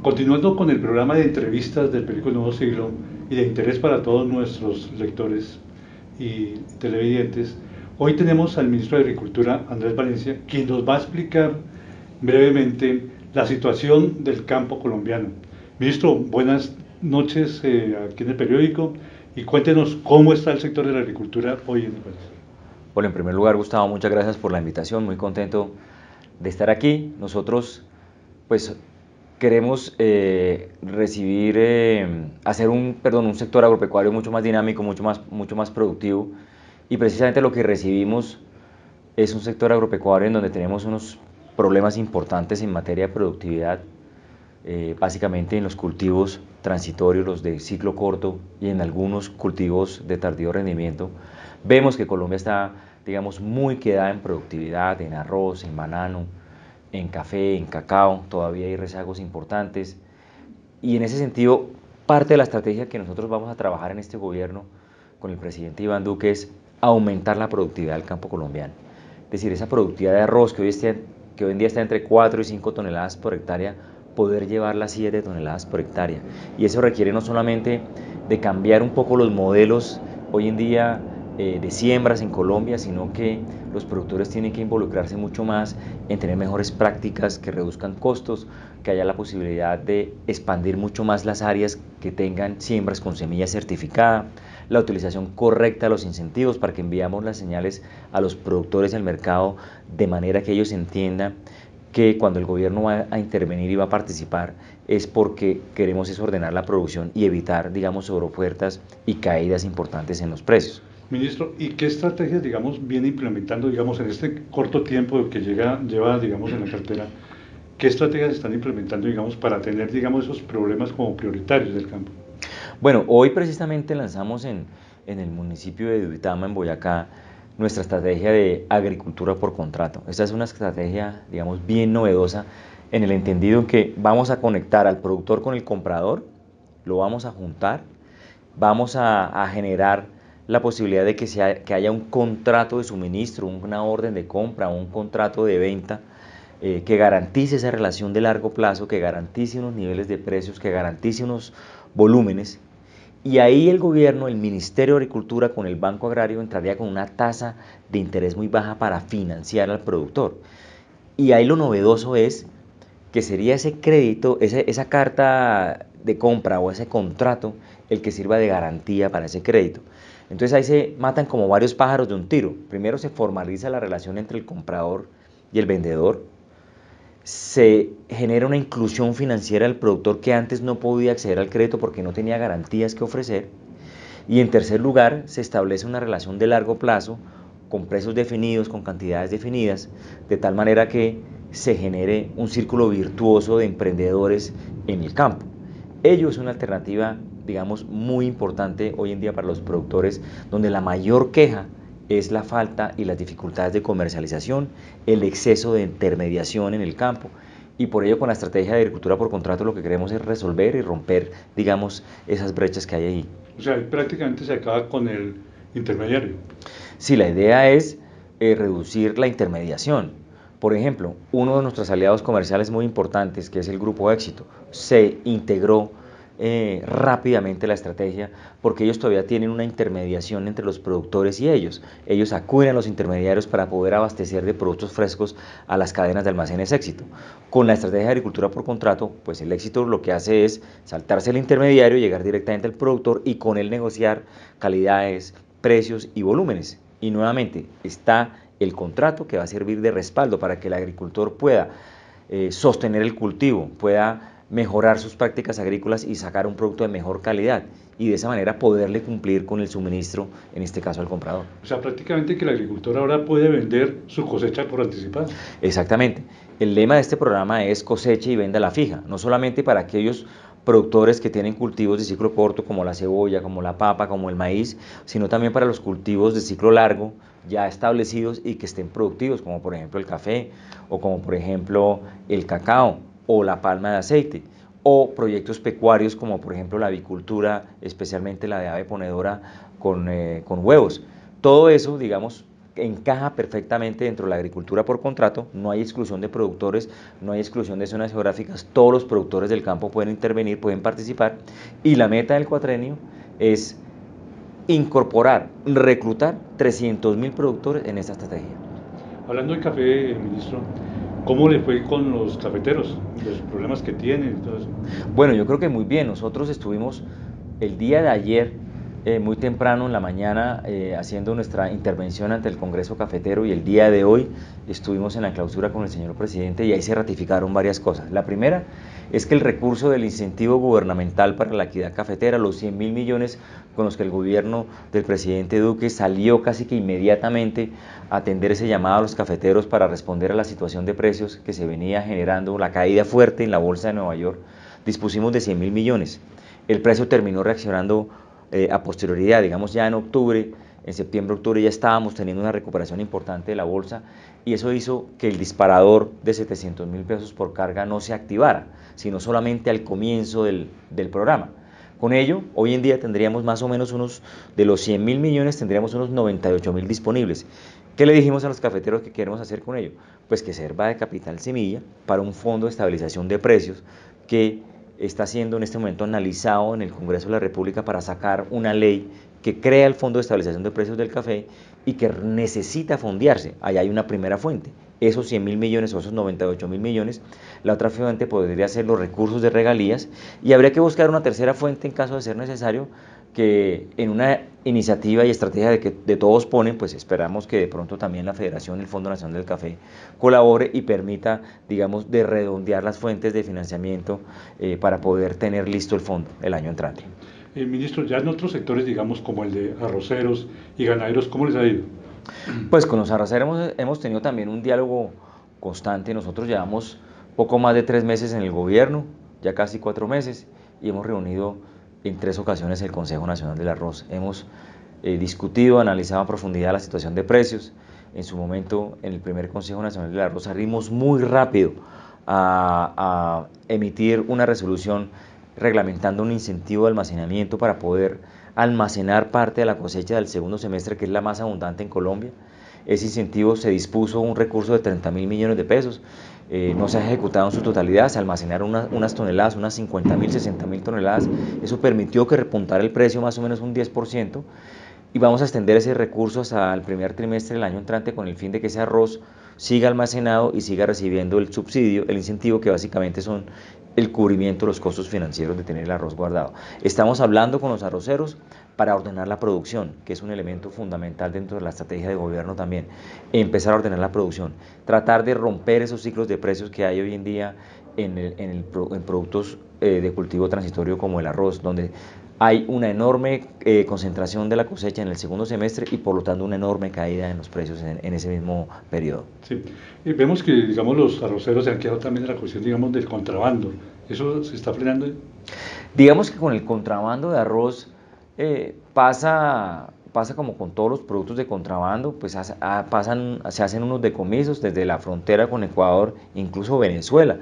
Continuando con el programa de entrevistas del periódico El Nuevo Siglo y de interés para todos nuestros lectores y televidentes, hoy tenemos al ministro de Agricultura, Andrés Valencia, quien nos va a explicar brevemente la situación del campo colombiano. Ministro, buenas noches aquí en el periódico y cuéntenos cómo está el sector de la agricultura hoy en el país. Bueno, en primer lugar, Gustavo, muchas gracias por la invitación, muy contento de estar aquí. Nosotros, pues, queremos hacer un sector agropecuario mucho más dinámico, mucho más productivo, y precisamente lo que recibimos es un sector agropecuario en donde tenemos unos problemas importantes en materia de productividad, básicamente en los cultivos transitorios, los de ciclo corto y en algunos cultivos de tardío rendimiento. Vemos que Colombia está, digamos, muy quedada en productividad, en arroz, en banano, en café, en cacao, todavía hay rezagos importantes. Y en ese sentido, parte de la estrategia que nosotros vamos a trabajar en este gobierno con el presidente Iván Duque es aumentar la productividad del campo colombiano. Es decir, esa productividad de arroz que hoy en día está entre 4 y 5 toneladas por hectárea, poder llevarla a 7 toneladas por hectárea. Y eso requiere no solamente de cambiar un poco los modelos hoy en día de siembras en Colombia, sino que los productores tienen que involucrarse mucho más en tener mejores prácticas que reduzcan costos, que haya la posibilidad de expandir mucho más las áreas que tengan siembras con semilla certificada, la utilización correcta de los incentivos para que enviamos las señales a los productores del mercado de manera que ellos entiendan que cuando el gobierno va a intervenir y va a participar es porque queremos ordenar la producción y evitar, digamos, sobreofertas y caídas importantes en los precios. Ministro, ¿y qué estrategias, digamos, viene implementando, digamos, en este corto tiempo que lleva, digamos, en la cartera? ¿Qué estrategias están implementando, digamos, para tener, digamos, esos problemas como prioritarios del campo? Bueno, hoy precisamente lanzamos en el municipio de Duitama, en Boyacá, nuestra estrategia de agricultura por contrato. Esta es una estrategia, digamos, bien novedosa en el entendido en que vamos a conectar al productor con el comprador, lo vamos a juntar, vamos a generar la posibilidad de que haya un contrato de suministro, una orden de compra, un contrato de venta que garantice esa relación de largo plazo, que garantice unos niveles de precios, que garantice unos volúmenes. Y ahí el gobierno, el Ministerio de Agricultura con el Banco Agrario entraría con una tasa de interés muy baja para financiar al productor. Y ahí lo novedoso es que sería ese crédito, esa carta de compra o ese contrato el que sirva de garantía para ese crédito. Entonces ahí se matan como varios pájaros de un tiro. Primero se formaliza la relación entre el comprador y el vendedor. Se genera una inclusión financiera del productor que antes no podía acceder al crédito porque no tenía garantías que ofrecer. Y en tercer lugar, se establece una relación de largo plazo con precios definidos, con cantidades definidas, de tal manera que se genere un círculo virtuoso de emprendedores en el campo. Ello es una alternativa, digamos, muy importante hoy en día para los productores, donde la mayor queja es la falta y las dificultades de comercialización, el exceso de intermediación en el campo. Y por ello con la estrategia de agricultura por contrato lo que queremos es resolver y romper, digamos, esas brechas que hay ahí. O sea, prácticamente se acaba con el intermediario. Sí, la idea es reducir la intermediación. Por ejemplo, uno de nuestros aliados comerciales muy importantes, que es el Grupo Éxito, se integró rápidamente la estrategia porque ellos todavía tienen una intermediación entre los productores y ellos. Ellos acuden a los intermediarios para poder abastecer de productos frescos a las cadenas de almacenes Éxito. Con la estrategia de agricultura por contrato, pues el Éxito lo que hace es saltarse el intermediario, llegar directamente al productor y con él negociar calidades, precios y volúmenes. Y nuevamente está el contrato que va a servir de respaldo para que el agricultor pueda sostener el cultivo, pueda mejorar sus prácticas agrícolas y sacar un producto de mejor calidad y de esa manera poderle cumplir con el suministro, en este caso al comprador. O sea, prácticamente que el agricultor ahora puede vender su cosecha por anticipado. Exactamente. El lema de este programa es cosecha y venda a la fija, no solamente para aquellos productores que tienen cultivos de ciclo corto como la cebolla, como la papa, como el maíz, sino también para los cultivos de ciclo largo ya establecidos y que estén productivos, como por ejemplo el café o como por ejemplo el cacao o la palma de aceite, o proyectos pecuarios como por ejemplo la avicultura, especialmente la de ave ponedora con huevos. Todo eso, digamos, encaja perfectamente dentro de la agricultura por contrato, no hay exclusión de productores, no hay exclusión de zonas geográficas, todos los productores del campo pueden intervenir, pueden participar, y la meta del cuatrenio es incorporar, reclutar 300.000 productores en esta estrategia. Hablando de café, ministro, ¿cómo le fue con los cafeteros? Los problemas que tienen y todo eso. Bueno, yo creo que muy bien. Nosotros estuvimos el día de ayer, muy temprano en la mañana, haciendo nuestra intervención ante el Congreso Cafetero, y el día de hoy estuvimos en la clausura con el señor presidente y ahí se ratificaron varias cosas. La primera es que el recurso del incentivo gubernamental para la equidad cafetera, los 100.000 millones con los que el gobierno del presidente Duque salió casi que inmediatamente a atender ese llamado a los cafeteros para responder a la situación de precios que se venía generando, la caída fuerte en la bolsa de Nueva York, dispusimos de 100.000 millones. El precio terminó reaccionando a posterioridad, digamos ya en octubre, en septiembre, octubre ya estábamos teniendo una recuperación importante de la bolsa, y eso hizo que el disparador de 700.000 pesos por carga no se activara, sino solamente al comienzo del programa. Con ello, hoy en día tendríamos más o menos de los 100.000 millones, tendríamos unos 98.000 disponibles. ¿Qué le dijimos a los cafeteros que queremos hacer con ello? Pues que sirva de capital semilla para un fondo de estabilización de precios que está siendo en este momento analizado en el Congreso de la República para sacar una ley que crea el Fondo de Estabilización de Precios del Café y que necesita fondearse. Ahí hay una primera fuente. Esos 100.000 millones o esos 98.000 millones, la otra fuente podría ser los recursos de regalías, y habría que buscar una tercera fuente en caso de ser necesario, que en una iniciativa y estrategia de que de todos ponen, pues esperamos que de pronto también la Federación, el Fondo Nacional del Café, colabore y permita, digamos, de redondear las fuentes de financiamiento para poder tener listo el fondo el año entrante. Ministro, ya en otros sectores, digamos, como el de arroceros y ganaderos, ¿cómo les ha ido? Pues con los arroceros hemos tenido también un diálogo constante. Nosotros llevamos poco más de 3 meses en el gobierno, ya casi 4 meses, y hemos reunido en 3 ocasiones el Consejo Nacional del Arroz. Hemos discutido, analizado a profundidad la situación de precios. En su momento, en el primer Consejo Nacional del Arroz, salimos muy rápido a emitir una resolución reglamentando un incentivo de almacenamiento para poder almacenar parte de la cosecha del segundo semestre, que es la más abundante en Colombia. Ese incentivo se dispuso un recurso de 30.000 millones de pesos, no se ha ejecutado en su totalidad, se almacenaron unas toneladas, unas 50.000, 60.000 toneladas, eso permitió que repuntara el precio más o menos un 10%, y vamos a extender ese recurso hasta el primer trimestre del año entrante con el fin de que ese arroz siga almacenado y siga recibiendo el subsidio, el incentivo, que básicamente son el cubrimiento de los costos financieros de tener el arroz guardado. Estamos hablando con los arroceros para ordenar la producción, que es un elemento fundamental dentro de la estrategia de gobierno también. Empezar a ordenar la producción, tratar de romper esos ciclos de precios que hay hoy en día en productos de cultivo transitorio como el arroz, donde hay una enorme concentración de la cosecha en el segundo semestre y por lo tanto una enorme caída en los precios en ese mismo periodo. Sí, y vemos que, digamos, los arroceros se han quedado también en la cuestión, digamos, del contrabando. ¿Eso se está frenando? Digamos que con el contrabando de arroz pasa como con todos los productos de contrabando, pues se hacen unos decomisos desde la frontera con Ecuador, incluso Venezuela.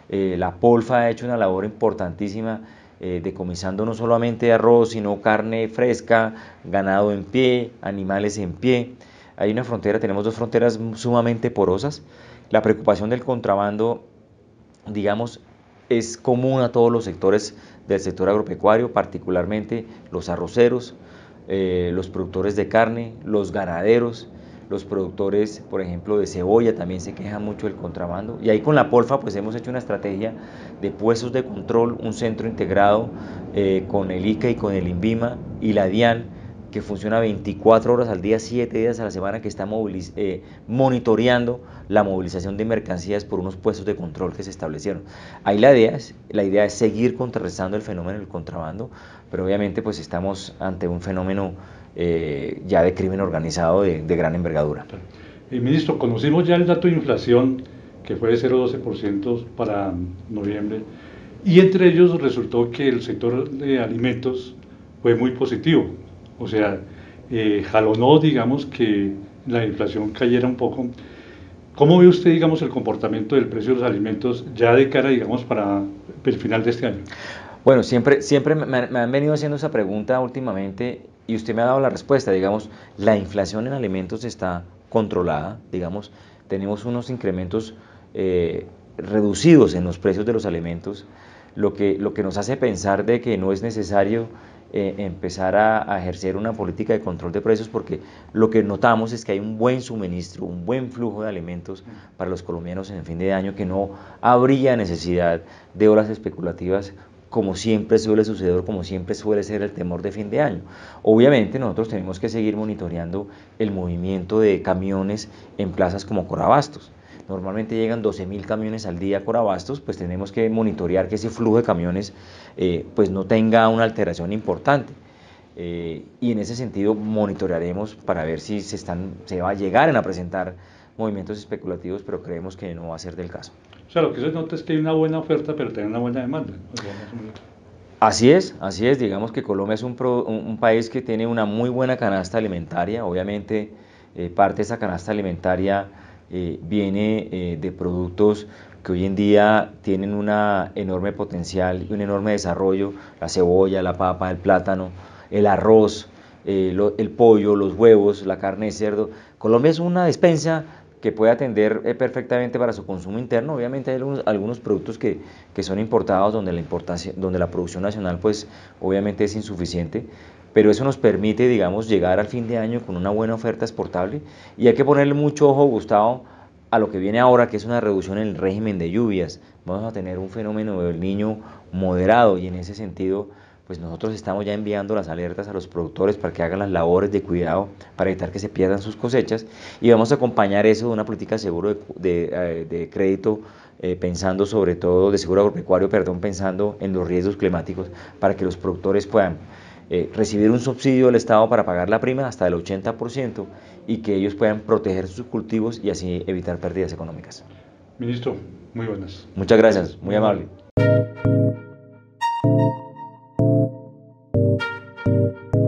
La Polfa ha hecho una labor importantísima decomisando no solamente arroz, sino carne fresca, ganado en pie, animales en pie. Hay una frontera, tenemos 2 fronteras sumamente porosas. La preocupación del contrabando, digamos, es común a todos los sectores del sector agropecuario, particularmente los arroceros, los productores de carne, los ganaderos, los productores, por ejemplo, de cebolla también se quejan mucho del contrabando. Y ahí con la Polfa pues hemos hecho una estrategia de puestos de control, un centro integrado con el ICA y con el INVIMA y la DIAN, que funciona 24 horas al día, 7 días a la semana, que está monitoreando la movilización de mercancías por unos puestos de control que se establecieron. Ahí la idea es seguir contrarrestando el fenómeno del contrabando, pero obviamente pues estamos ante un fenómeno ya de crimen organizado de gran envergadura. Ministro, conocimos ya el dato de inflación, que fue de 0,12% para noviembre, y entre ellos resultó que el sector de alimentos fue muy positivo. O sea, jalonó, digamos, que la inflación cayera un poco. ¿Cómo ve usted, digamos, el comportamiento del precio de los alimentos ya de cara, digamos, para el final de este año? Bueno, siempre me han venido haciendo esa pregunta últimamente y usted me ha dado la respuesta. Digamos, la inflación en alimentos está controlada, digamos, tenemos unos incrementos reducidos en los precios de los alimentos, lo que nos hace pensar de que no es necesario empezar a ejercer una política de control de precios, porque lo que notamos es que hay un buen suministro, un buen flujo de alimentos para los colombianos en el fin de año, que no habría necesidad de olas especulativas como siempre suele suceder, como siempre suele ser el temor de fin de año. Obviamente nosotros tenemos que seguir monitoreando el movimiento de camiones en plazas como Corabastos. Normalmente llegan 12.000 camiones al día a Corabastos, pues tenemos que monitorear que ese flujo de camiones pues no tenga una alteración importante. Y en ese sentido monitorearemos para ver si se va a llegar a presentar movimientos especulativos, pero creemos que no va a ser del caso. O sea, lo que se nota es que hay una buena oferta, pero también una buena demanda. Así es, digamos que Colombia es un país que tiene una muy buena canasta alimentaria. Obviamente parte de esa canasta alimentaria viene de productos que hoy en día tienen un enorme potencial y un enorme desarrollo: la cebolla, la papa, el plátano, el arroz, el pollo, los huevos, la carne de cerdo. Colombia es una despensa que puede atender perfectamente para su consumo interno. Obviamente hay algunos productos que son importados, donde la producción nacional pues obviamente es insuficiente, pero eso nos permite, digamos, llegar al fin de año con una buena oferta exportable. Y hay que ponerle mucho ojo, Gustavo, a lo que viene ahora, que es una reducción en el régimen de lluvias. Vamos a tener un fenómeno del Niño moderado, y en ese sentido pues nosotros estamos ya enviando las alertas a los productores para que hagan las labores de cuidado para evitar que se pierdan sus cosechas, y vamos a acompañar eso de una política de seguro de crédito, pensando sobre todo, de seguro agropecuario, perdón, pensando en los riesgos climáticos, para que los productores puedan recibir un subsidio del Estado para pagar la prima hasta el 80%, y que ellos puedan proteger sus cultivos y así evitar pérdidas económicas. Ministro, muy buenas. Muchas gracias, muy amable.